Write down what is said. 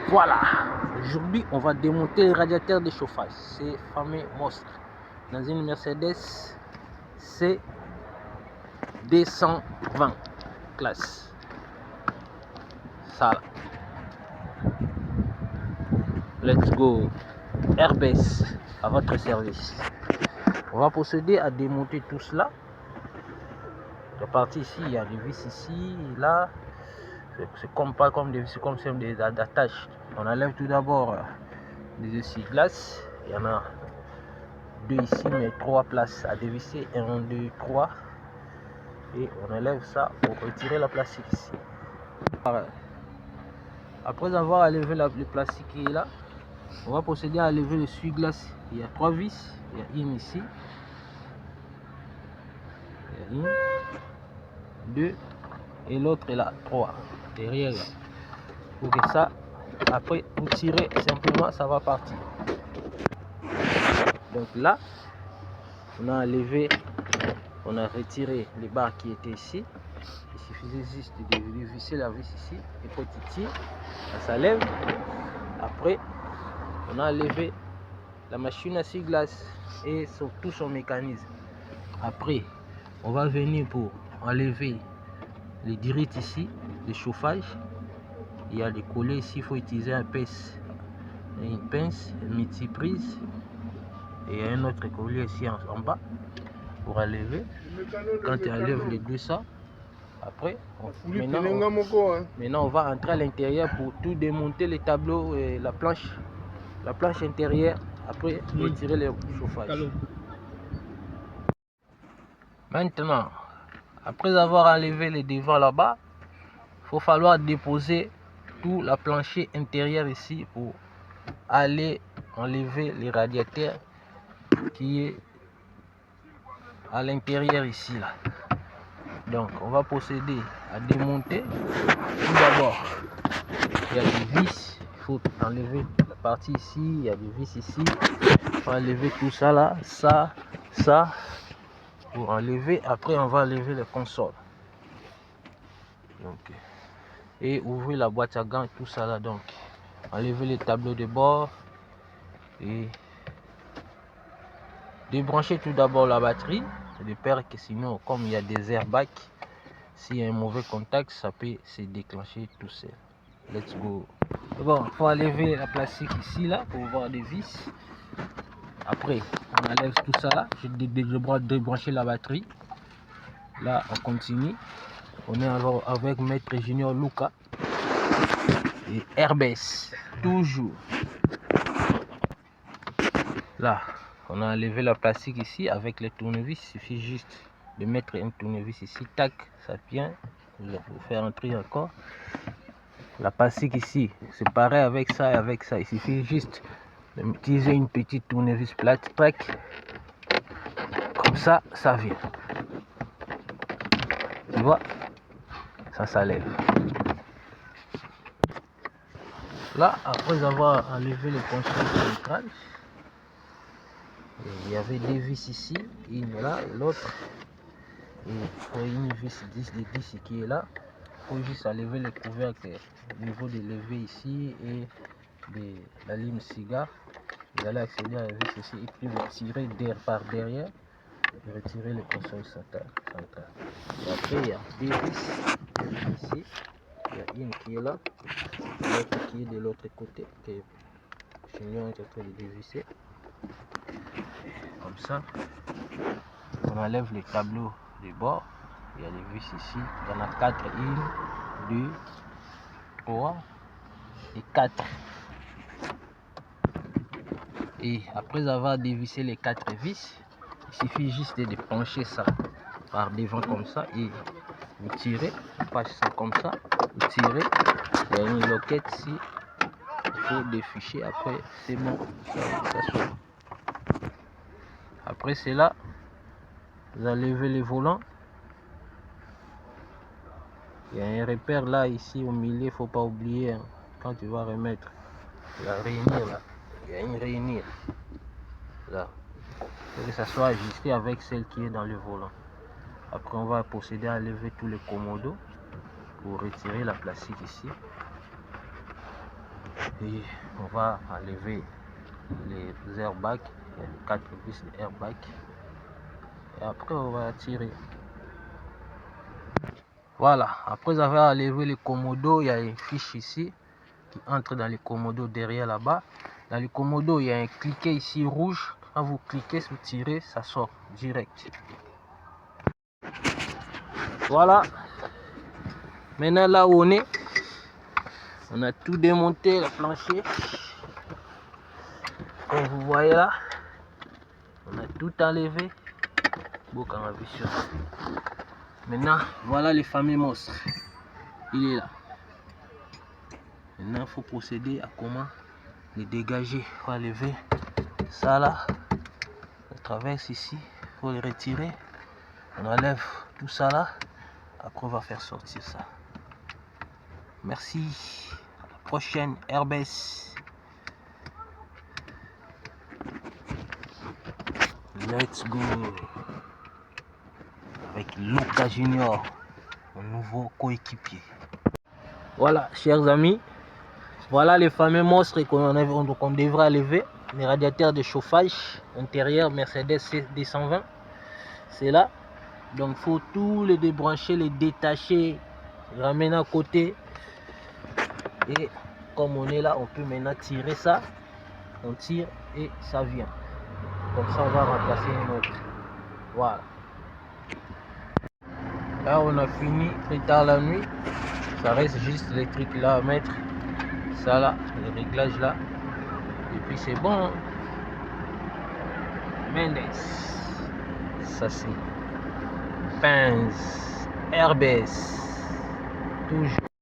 Voilà, aujourd'hui on va démonter le radiateur de chauffage, ces fameux monstres, dans une Mercedes C220 classe. Ça, let's go, Airbus à votre service. On va procéder à démonter tout cela. La partie ici, il y a des vis ici, là. C'est comme pas comme des vis, comme c'est des attaches. On enlève tout d'abord des essuie-glaces. Il y en a 2 ici, mais 3 places à dévisser. 1, 2, 3. Et on enlève ça pour retirer la plastique ici. Après avoir enlevé le plastique qui est là, on va procéder à enlever l'essuie-glace. Il y a 3 vis. Il y a une ici. Il y a une, 2 et l'autre est là, 3. Derrière là. Pour que ça, après vous tirez simplement, ça va partir. Donc là, on a enlevé, on a retiré les barres qui étaient ici. Il suffisait juste de visser la vis ici et quand tu tires, ça lève. Après, on a enlevé la machine à essuie-glace et tout son mécanisme. Après, on va venir pour enlever les dirites ici, les chauffages. Il y a des collets ici, il faut utiliser une pince, une multiprise. Et il y a un autre collier ici en bas pour enlever. Quand tu enlèves les deux ça, après, maintenant on va entrer à l'intérieur pour tout démonter les tableaux et la planche intérieure. Après, retirer le chauffage. Maintenant, après avoir enlevé les devants là-bas, il faut falloir déposer tout la plancher intérieur ici pour aller enlever les radiateurs qui est à l'intérieur ici là. Donc on va procéder à démonter. Tout d'abord, il y a des vis, il faut enlever la partie ici, il y a des vis ici, il faut enlever tout ça là, ça pour enlever. Après on va enlever les consoles. Donc, et ouvrir la boîte à gants, tout ça là. Donc enlever les tableaux de bord et débrancher tout d'abord la batterie de peur que sinon, comme il y a des airbags, s'il y a un mauvais contact, ça peut se déclencher tout seul. Let's go. Bon, il faut enlever la plastique ici là pour voir des vis. Après on enlève tout ça là. Je débrancher la batterie. Là on continue. On est alors avec Maître Junior Luca et Airbus toujours. Là on a enlevé la plastique ici avec les tournevis. Il suffit juste de mettre un tournevis ici, tac, ça vient. Il faut faire entrer encore la plastique ici. C'est pareil avec ça et avec ça. Il suffit juste d'utiliser une petite tournevis plate, tac, comme ça, ça vient. Tu vois, ça lève. Là, après avoir enlevé le console central, il y avait 2 vis ici, une là et l'autre. Et une vis 10 qui est là. Il faut juste enlever le couvercle au niveau de levé ici et de la lime cigare. Vous allez accéder à la vis ici et puis vous tirez par derrière et retirer le console central. Et après il y a 2 vis ici. Il y a une qui est là, l'autre qui est de l'autre côté que Junior est en train de dévisser. Comme ça, on enlève les tableaux du bord. Il y a les vis ici, il y en a 4, 1, 2, 3 et 4. Et après avoir dévissé les 4 vis, il suffit juste de pencher ça par devant comme ça et vous tirez, vous passez ça comme ça, vous tirez, il y a une loquette ici, il faut déficher, après c'est bon, ça sort. Après c'est là, vous enlevez les volants. Il y a un repère là, ici au milieu, il ne faut pas oublier, hein, quand tu vas remettre la rainière là, il y a une rainière là, il faut que ça soit ajusté avec celle qui est dans le volant. Après on va procéder à lever tous les commodos pour retirer la plastique ici. Et on va enlever les airbags. Il y a les 4 vis de airbag. Et après, on va tirer. Voilà, après avoir enlevé les commodos, il y a une fiche ici qui entre dans les commodos derrière là-bas. Dans les commodos, il y a un cliquet ici rouge. Quand vous cliquez, vous tirez, ça sort direct. Voilà. Maintenant, là où on a tout démonté, le plancher. Comme vous voyez là, on a tout enlevé. Maintenant, voilà les fameux monstres. Il est là. Maintenant, il faut procéder à comment les dégager. Il faut enlever ça là. On traverse ici. Il faut les retirer. On enlève tout ça là. Après, on va faire sortir ça. Merci. À la prochaine Airbus. Let's go. Avec Luca Junior, mon nouveau coéquipier. Voilà, chers amis. Voilà les fameux monstres qu'on devra enlever. Les radiateurs de chauffage intérieur Mercedes D120. C'est là. Donc il faut tout les débrancher, les détacher, les ramener à côté. Et comme on est là, on peut maintenant tirer ça. On tire et ça vient. Comme ça, on va remplacer une autre. Voilà. Là, on a fini très tard la nuit. Ça reste juste les trucs là à mettre. Ça là, les réglages là. Et puis c'est bon. Mendes. Ça c'est Benz Airbus. Toujours.